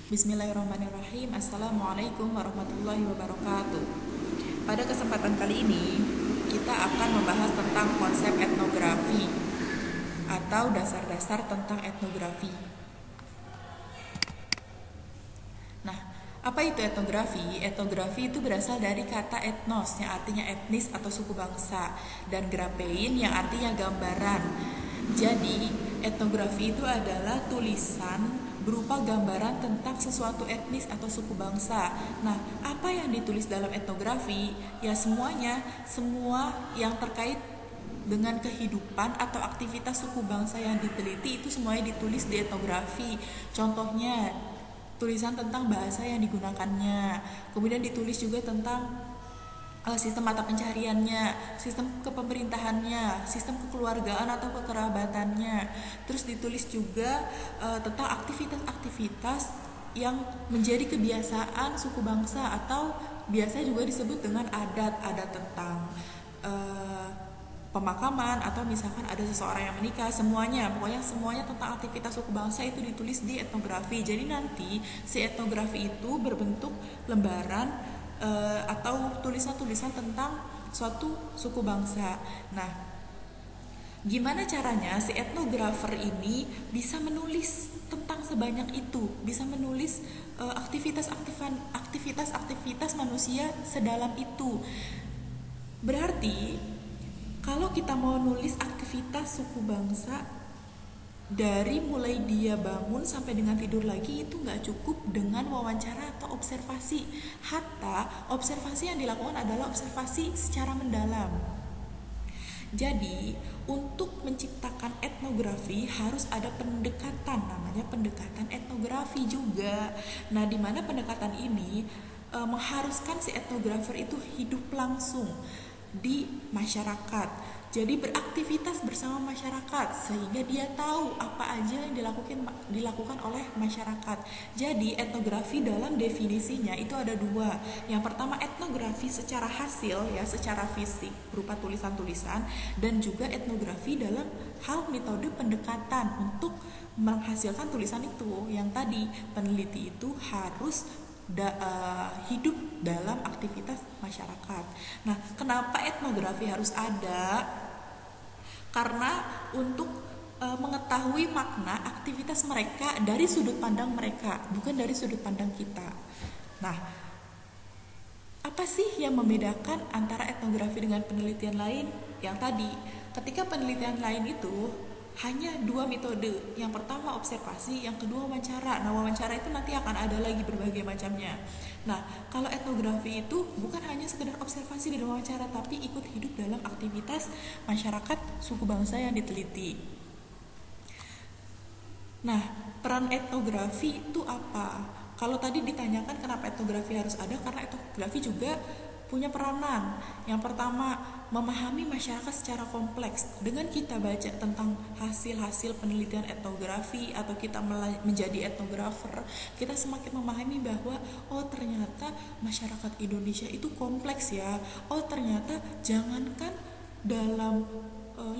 Bismillahirrahmanirrahim. Assalamualaikum warahmatullahi wabarakatuh. Pada kesempatan kali ini kita akan membahas tentang konsep etnografi atau dasar-dasar tentang etnografi. Nah, apa itu etnografi? Etnografi itu berasal dari kata etnos yang artinya etnis atau suku bangsa, dan grapein yang artinya gambaran. Jadi, etnografi itu adalah tulisan berupa gambaran tentang sesuatu etnis atau suku bangsa. Nah, apa yang ditulis dalam etnografi? Ya semuanya, semua yang terkait dengan kehidupan atau aktivitas suku bangsa yang diteliti itu semuanya ditulis di etnografi. Contohnya, tulisan tentang bahasa yang digunakannya. Kemudian ditulis juga tentang sistem mata pencariannya, sistem kepemerintahannya, sistem kekeluargaan atau kekerabatannya. Terus ditulis juga tentang aktivitas-aktivitas yang menjadi kebiasaan suku bangsa atau biasa juga disebut dengan adat tentang pemakaman, atau misalkan ada seseorang yang menikah. Pokoknya semuanya tentang aktivitas suku bangsa itu ditulis di etnografi. Jadi nanti si etnografi itu berbentuk lembaran atau tulisan-tulisan tentang suatu suku bangsa. Nah, gimana caranya si etnografer ini bisa menulis tentang sebanyak itu, bisa menulis aktivitas manusia sedalam itu? Berarti kalau kita mau nulis aktivitas suku bangsa dari mulai dia bangun sampai dengan tidur lagi, itu nggak cukup dengan wawancara atau observasi. Hatta observasi yang dilakukan adalah observasi secara mendalam. Jadi untuk menciptakan etnografi harus ada pendekatan, namanya pendekatan etnografi juga. Nah, di mana pendekatan ini mengharuskan si etnografer itu hidup langsung di masyarakat. Jadi beraktivitas bersama masyarakat sehingga dia tahu apa aja yang dilakukan oleh masyarakat. Jadi etnografi dalam definisinya itu ada dua. Yang pertama etnografi secara hasil, ya, secara fisik berupa tulisan-tulisan, dan juga etnografi dalam hal metode pendekatan untuk menghasilkan tulisan itu. Yang tadi peneliti itu harus hidup dalam aktivitas masyarakat. Nah, kenapa etnografi harus ada? Karena untuk mengetahui makna aktivitas mereka dari sudut pandang mereka, bukan dari sudut pandang kita. Nah, apa sih yang membedakan antara etnografi dengan penelitian lain? Yang tadi, ketika penelitian lain itu hanya dua metode. Yang pertama observasi, yang kedua wawancara. Nah, wawancara itu nanti akan ada lagi berbagai macamnya. Nah, kalau etnografi itu bukan hanya sekedar observasi dan wawancara, tapi ikut hidup dalam aktivitas masyarakat suku bangsa yang diteliti. Nah, peran etnografi itu apa? Kalau tadi ditanyakan kenapa etnografi harus ada, karena etnografi juga punya peranan. Yang pertama, memahami masyarakat secara kompleks. Dengan kita baca tentang hasil-hasil penelitian etnografi atau kita menjadi etnografer, kita semakin memahami bahwa ternyata masyarakat Indonesia itu kompleks ya. Ternyata jangankan dalam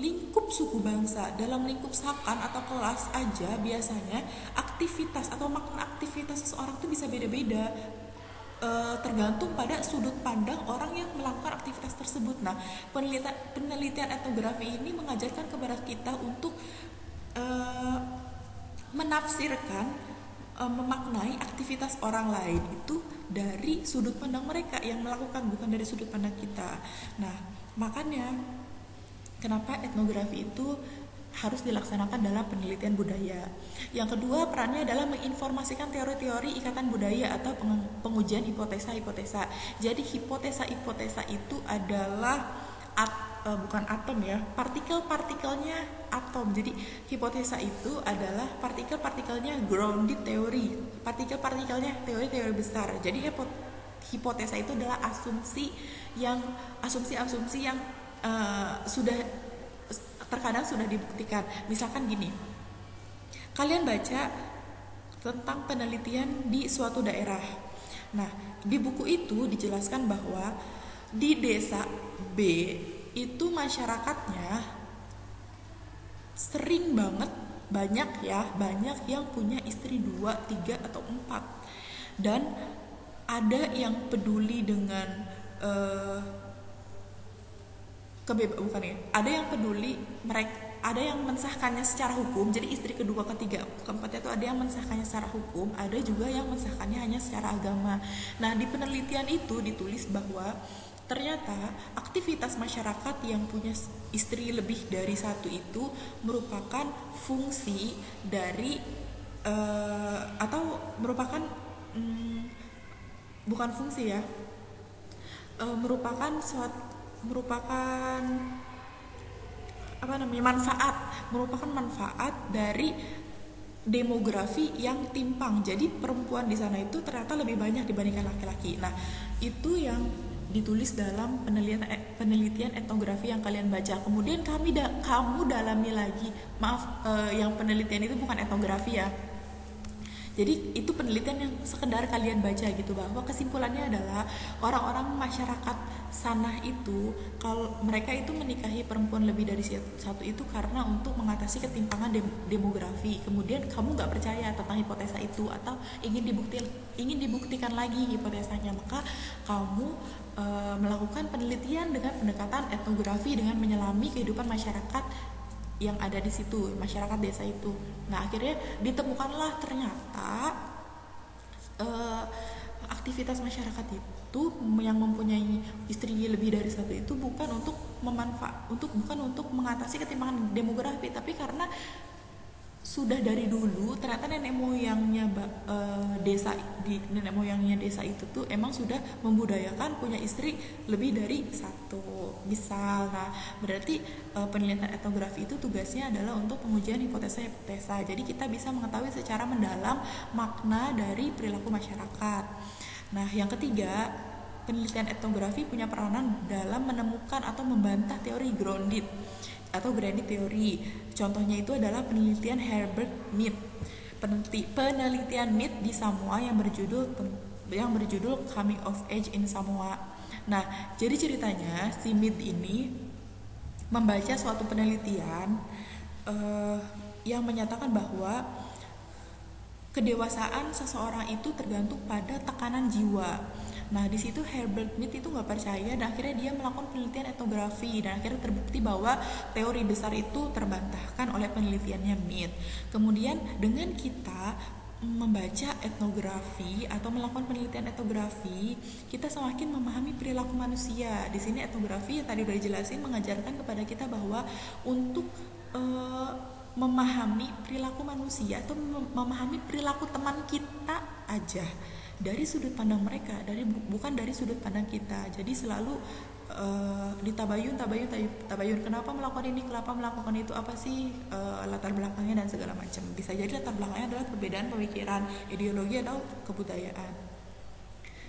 lingkup suku bangsa, dalam lingkup sakan atau kelas aja biasanya aktivitas atau makna aktivitas seseorang itu bisa beda-beda, tergantung pada sudut pandang orang yang melakukan aktivitas tersebut. Nah, penelitian etnografi ini mengajarkan kepada kita untuk menafsirkan, memaknai aktivitas orang lain itu dari sudut pandang mereka yang melakukan, bukan dari sudut pandang kita. Nah, makanya kenapa etnografi itu harus dilaksanakan dalam penelitian budaya. Yang kedua, perannya adalah menginformasikan teori-teori ikatan budaya atau pengujian hipotesa-hipotesa. Jadi hipotesa-hipotesa itu adalah bukan atom ya, partikel-partikelnya atom. Jadi hipotesa itu adalah partikel-partikelnya grounded teori, partikel-partikelnya teori-teori besar. Jadi hipotesa itu adalah asumsi yang sudah terkadang sudah dibuktikan. Misalkan gini, kalian baca tentang penelitian di suatu daerah. Nah, di buku itu dijelaskan bahwa di desa B itu masyarakatnya sering banget banyak yang punya istri 2, 3 atau 4. Dan ada yang peduli dengan eh, bukan ya, ada yang peduli mereka, ada yang mensahkannya secara hukum, jadi istri kedua, ketiga, keempat itu ada yang mensahkannya secara hukum, ada juga yang mensahkannya hanya secara agama. Nah, di penelitian itu ditulis bahwa ternyata aktivitas masyarakat yang punya istri lebih dari satu itu merupakan fungsi dari atau merupakan bukan fungsi ya, merupakan apa namanya, merupakan manfaat dari demografi yang timpang. Jadi perempuan di sana itu ternyata lebih banyak dibandingkan laki-laki. Nah, itu yang ditulis dalam penelitian etnografi yang kalian baca. Kemudian kamu dalami lagi. Yang penelitian itu bukan etnografi ya. Jadi itu penelitian yang sekedar kalian baca gitu, bahwa kesimpulannya adalah orang-orang masyarakat sana itu kalau mereka itu menikahi perempuan lebih dari satu itu karena untuk mengatasi ketimpangan demografi. Kemudian kamu nggak percaya tentang hipotesa itu atau ingin dibuktikan lagi hipotesanya, maka kamu melakukan penelitian dengan pendekatan etnografi dengan menyelami kehidupan masyarakat yang ada di situ, masyarakat desa itu. Nah, akhirnya ditemukanlah ternyata aktivitas masyarakat itu yang mempunyai istri lebih dari satu itu bukan untuk mengatasi ketimpangan demografi, tapi karena sudah dari dulu ternyata nenek moyangnya desa itu tuh emang sudah membudayakan punya istri lebih dari satu, misal. Nah, berarti penelitian etnografi itu tugasnya adalah untuk pengujian hipotesa. Jadi kita bisa mengetahui secara mendalam makna dari perilaku masyarakat. Nah, yang ketiga, penelitian etnografi punya peranan dalam menemukan atau membantah teori grounded atau grounded teori. Contohnya itu adalah penelitian Herbert Mead. Penelitian Mead di Samoa yang berjudul Coming of Age in Samoa. Nah, jadi ceritanya si Mead ini membaca suatu penelitian yang menyatakan bahwa kedewasaan seseorang itu tergantung pada tekanan jiwa. Nah, di situ Herbert Mead itu nggak percaya dan akhirnya dia melakukan penelitian etnografi dan akhirnya terbukti bahwa teori besar itu terbantahkan oleh penelitiannya Mead. Kemudian dengan kita membaca etnografi atau melakukan penelitian etnografi, kita semakin memahami perilaku manusia. Di sini etnografi yang tadi udah dijelasin mengajarkan kepada kita bahwa untuk memahami perilaku manusia atau memahami perilaku teman kita aja dari sudut pandang mereka, bukan dari sudut pandang kita. Jadi selalu ditabayun kenapa melakukan ini, kenapa melakukan itu, apa sih latar belakangnya dan segala macam. Bisa jadi latar belakangnya adalah perbedaan pemikiran, ideologi atau kebudayaan.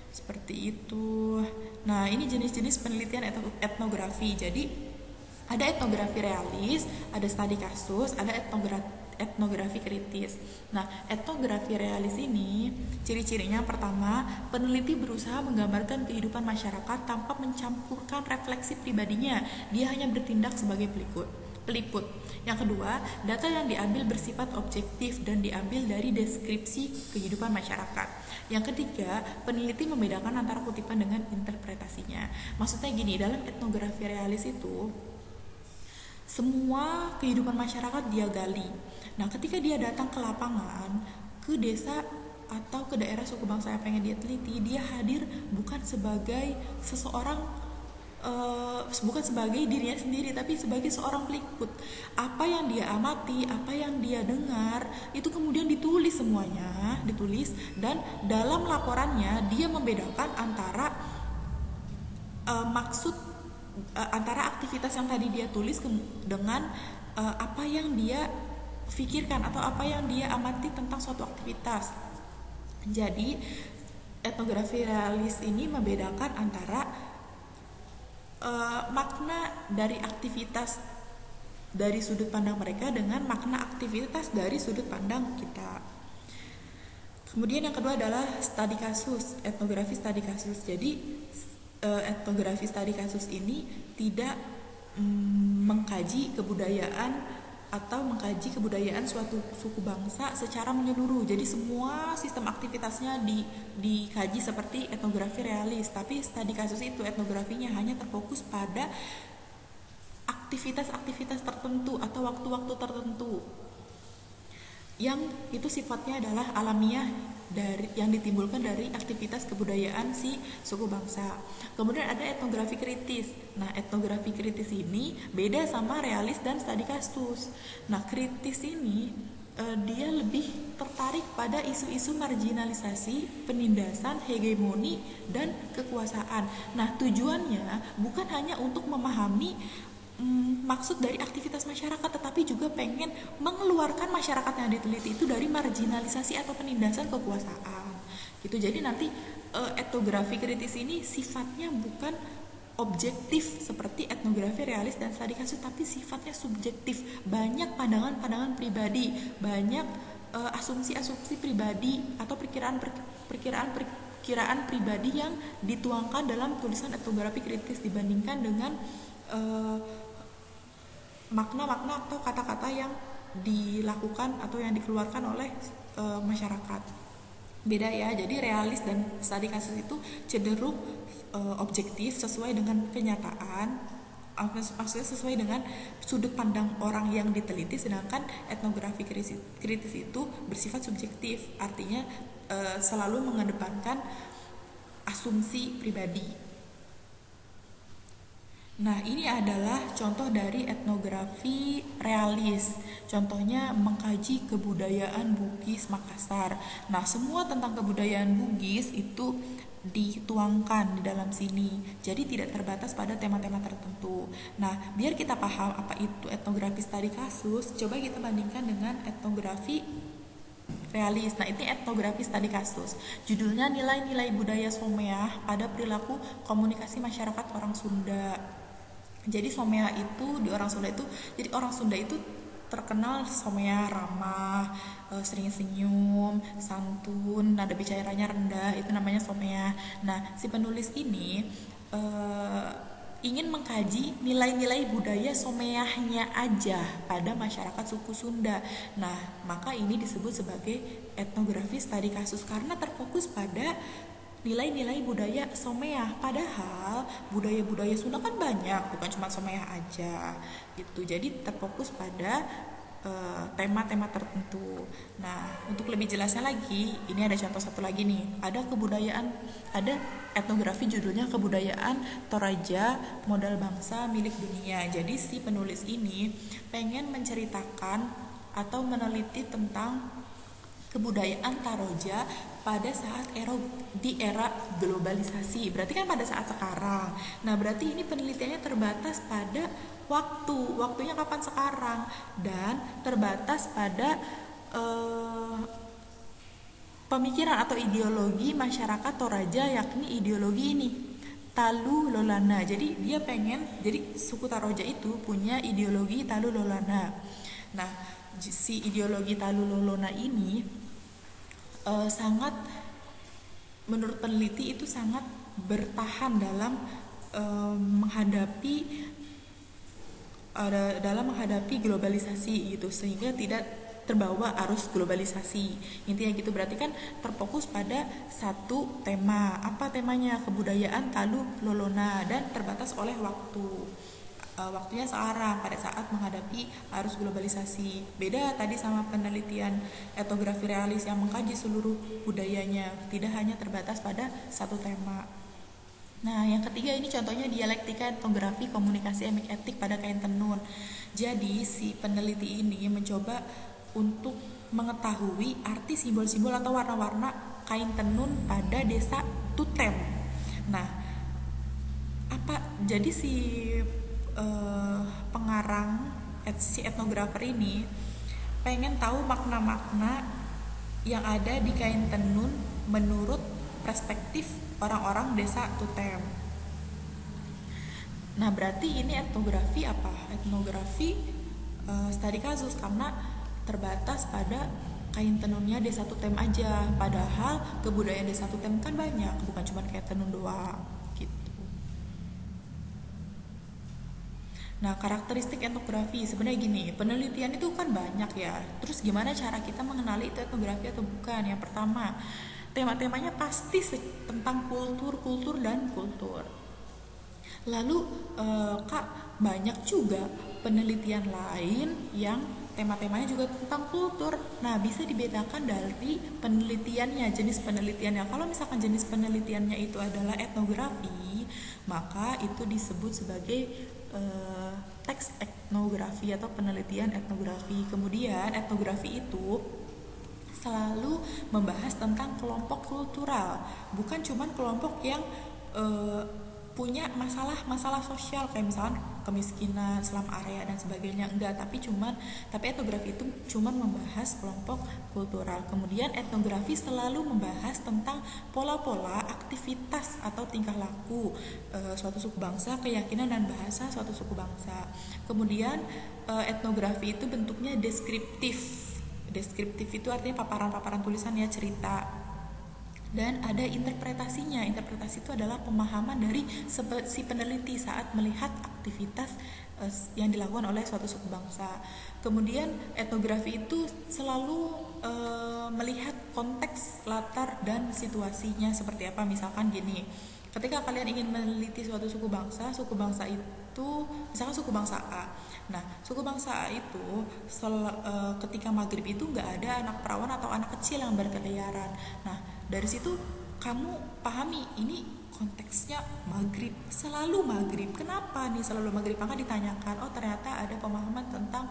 Seperti itu. Nah, ini jenis-jenis penelitian etnografi. Jadi ada etnografi realis, ada studi kasus, ada etnografi kritis. Nah, etnografi realis ini ciri-cirinya pertama, peneliti berusaha menggambarkan kehidupan masyarakat tanpa mencampurkan refleksi pribadinya. Dia hanya bertindak sebagai peliput. Yang kedua, data yang diambil bersifat objektif dan diambil dari deskripsi kehidupan masyarakat. Yang ketiga, peneliti membedakan antara kutipan dengan interpretasinya. Maksudnya gini, dalam etnografi realis itu semua kehidupan masyarakat dia gali. Nah, ketika dia datang ke lapangan, ke desa atau ke daerah suku bangsa yang pengen dia teliti, dia hadir bukan sebagai seseorang, bukan sebagai dirinya sendiri, tapi sebagai seorang peliput. Apa yang dia amati, apa yang dia dengar, itu kemudian ditulis semuanya, dan dalam laporannya dia membedakan antara antara aktivitas yang tadi dia tulis dengan apa yang dia pikirkan atau apa yang dia amati tentang suatu aktivitas. Jadi etnografi realis ini membedakan antara makna dari aktivitas dari sudut pandang mereka dengan makna aktivitas dari sudut pandang kita. Kemudian yang kedua adalah studi kasus, etnografi studi kasus. Jadi etnografi studi kasus ini tidak mengkaji kebudayaan atau mengkaji kebudayaan suatu suku bangsa secara menyeluruh. Jadi semua sistem aktivitasnya dikaji seperti etnografi realis, tapi studi kasus itu etnografinya hanya terfokus pada aktivitas-aktivitas tertentu atau waktu-waktu tertentu yang itu sifatnya adalah alamiah yang ditimbulkan dari aktivitas kebudayaan si suku bangsa. Kemudian ada etnografi kritis. Nah, etnografi kritis ini beda sama realis dan studi kasus. Nah, kritis ini dia lebih tertarik pada isu-isu marginalisasi, penindasan, hegemoni, dan kekuasaan. Nah, tujuannya bukan hanya untuk memahami maksud dari aktivitas masyarakat, tetapi juga pengen mengeluarkan masyarakat yang diteliti itu dari marginalisasi atau penindasan kekuasaan gitu. Jadi nanti etnografi kritis ini sifatnya bukan objektif seperti etnografi realis dan studi kasus, tapi sifatnya subjektif, banyak pandangan-pandangan pribadi, banyak asumsi-asumsi pribadi atau perkiraan pribadi yang dituangkan dalam tulisan etnografi kritis dibandingkan dengan makna-makna atau kata-kata yang dilakukan atau yang dikeluarkan oleh masyarakat. Beda ya. Jadi realis dan studi kasus itu cenderung objektif sesuai dengan kenyataan, maksudnya sesuai dengan sudut pandang orang yang diteliti, sedangkan etnografi kritis itu bersifat subjektif, artinya selalu mengedepankan asumsi pribadi. Nah, ini adalah contoh dari etnografi realis. Contohnya mengkaji kebudayaan Bugis Makassar. Nah, semua tentang kebudayaan Bugis itu dituangkan di dalam sini. Jadi tidak terbatas pada tema-tema tertentu. Nah, biar kita paham apa itu etnografi studi kasus, coba kita bandingkan dengan etnografi realis. Nah, ini etnografi studi kasus. Judulnya nilai-nilai budaya Someah pada perilaku komunikasi masyarakat orang Sunda. Jadi Someah itu di orang Sunda itu, jadi orang Sunda itu terkenal Someah ramah, sering senyum, santun, nada bicaranya rendah, itu namanya Someah. Nah, si penulis ini ingin mengkaji nilai-nilai budaya Someahnya aja pada masyarakat suku Sunda. Nah, maka ini disebut sebagai etnografi studi kasus karena terfokus pada nilai-nilai budaya Someah. Padahal budaya-budaya Sunda kan banyak, bukan cuma Someah aja gitu. Jadi terfokus pada tema-tema tertentu. Nah, untuk lebih jelasnya lagi, ini ada contoh satu lagi nih. Ada etnografi judulnya Kebudayaan Toraja Modal Bangsa Milik Dunia. Jadi si penulis ini pengen menceritakan atau meneliti tentang kebudayaan Toraja pada saat era globalisasi. Berarti kan pada saat sekarang. Nah, berarti ini penelitiannya terbatas pada waktunya kapan sekarang, dan terbatas pada pemikiran atau ideologi masyarakat Toraja, yakni ideologi ini Talu Lolana. Jadi suku Toraja itu punya ideologi Talu Lolana. Nah, si ideologi Talu Lolana ini sangat, menurut peneliti itu sangat bertahan dalam menghadapi globalisasi gitu, sehingga tidak terbawa arus globalisasi. Intinya gitu, berarti kan terfokus pada satu tema. Apa temanya? Kebudayaan Talu Lolona, dan terbatas oleh waktunya sekarang pada saat menghadapi arus globalisasi. Beda tadi sama penelitian etnografi realis yang mengkaji seluruh budayanya, tidak hanya terbatas pada satu tema. Nah, yang ketiga ini contohnya dialektika etnografi komunikasi etik pada kain tenun. Jadi si peneliti ini mencoba untuk mengetahui arti simbol-simbol atau warna-warna kain tenun pada desa Tutem. Nah, jadi si pengarang, si etnografer ini pengen tahu makna-makna yang ada di kain tenun menurut perspektif orang-orang desa Tutem. Nah, berarti ini etnografi apa? Etnografi studi kasus karena terbatas pada kain tenunnya desa Tutem aja. Padahal kebudayaan desa Tutem kan banyak, bukan cuma kain tenun doang gitu. Nah, karakteristik etnografi sebenarnya gini, penelitian itu kan banyak ya. Terus gimana cara kita mengenali itu etnografi atau bukan? Yang pertama, tema-temanya pasti tentang kultur dan kultur. Lalu Kak, banyak juga penelitian lain yang tema-temanya juga tentang kultur. Nah, bisa dibedakan dari penelitiannya, jenis penelitiannya. Kalau misalkan jenis penelitiannya itu adalah etnografi, maka itu disebut sebagai teks etnografi atau penelitian etnografi. Kemudian etnografi itu selalu membahas tentang kelompok kultural, bukan cuman kelompok yang eh, punya masalah sosial kayak misalkan kemiskinan, slum area dan sebagainya, enggak, tapi etnografi itu cuman membahas kelompok kultural. Kemudian etnografi selalu membahas tentang pola-pola aktivitas atau tingkah laku suatu suku bangsa, keyakinan dan bahasa suatu suku bangsa. Kemudian etnografi itu bentuknya deskriptif. Deskriptif itu artinya paparan-paparan tulisan ya, cerita. Dan ada interpretasinya. Interpretasi itu adalah pemahaman dari si peneliti saat melihat aktivitas yang dilakukan oleh suatu suku bangsa. Kemudian etnografi itu selalu melihat konteks, latar dan situasinya seperti apa. Misalkan gini, ketika kalian ingin meneliti suatu suku bangsa itu misalkan suku bangsa A. Nah, suku bangsa A itu ketika maghrib itu nggak ada anak perawan atau anak kecil yang berkeliaran. Nah, dari situ kamu pahami ini konteksnya maghrib, selalu maghrib. Kenapa nih selalu maghrib? Maka ditanyakan, oh ternyata ada pemahaman tentang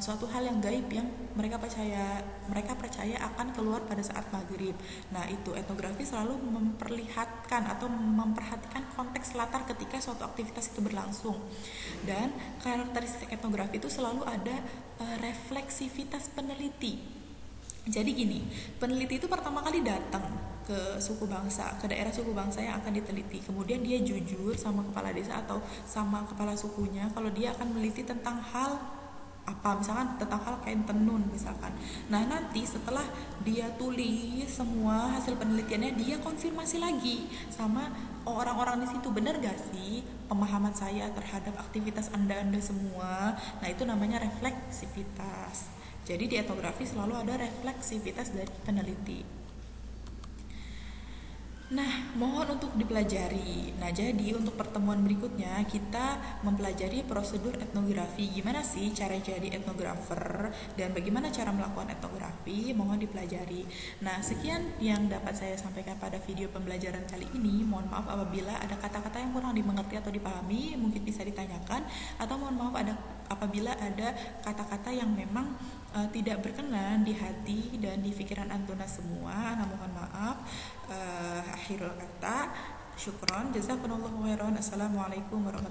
suatu hal yang gaib yang mereka percaya akan keluar pada saat maghrib. Nah, itu etnografi selalu memperlihatkan atau memperhatikan konteks latar ketika suatu aktivitas itu berlangsung. Dan karakteristik etnografi itu selalu ada refleksivitas peneliti. Jadi gini, peneliti itu pertama kali datang ke suku bangsa, ke daerah suku bangsa yang akan diteliti. Kemudian dia jujur sama kepala desa atau sama kepala sukunya kalau dia akan meneliti tentang hal apa, misalkan tentang hal kain tenun misalkan. Nah, nanti setelah dia tulis semua hasil penelitiannya, dia konfirmasi lagi sama orang-orang di situ, benar gak sih pemahaman saya terhadap aktivitas anda semua. Nah, itu namanya refleksivitas. Jadi di etnografi selalu ada refleksivitas dari peneliti. Nah, mohon untuk dipelajari. Nah, jadi untuk pertemuan berikutnya kita mempelajari prosedur etnografi. Gimana sih cara jadi etnografer dan bagaimana cara melakukan etnografi? Mohon dipelajari. Nah, sekian yang dapat saya sampaikan pada video pembelajaran kali ini. Mohon maaf apabila ada kata-kata yang kurang dimengerti atau dipahami, mungkin bisa ditanyakan, atau mohon maaf apabila ada kata-kata yang memang tidak berkenan di hati dan di pikiran antuna semua. Nah, mohon maaf. Akhirul kata, syukron, jazakumullahu khairan. Assalamualaikum warahmatullahi wabarakatuh.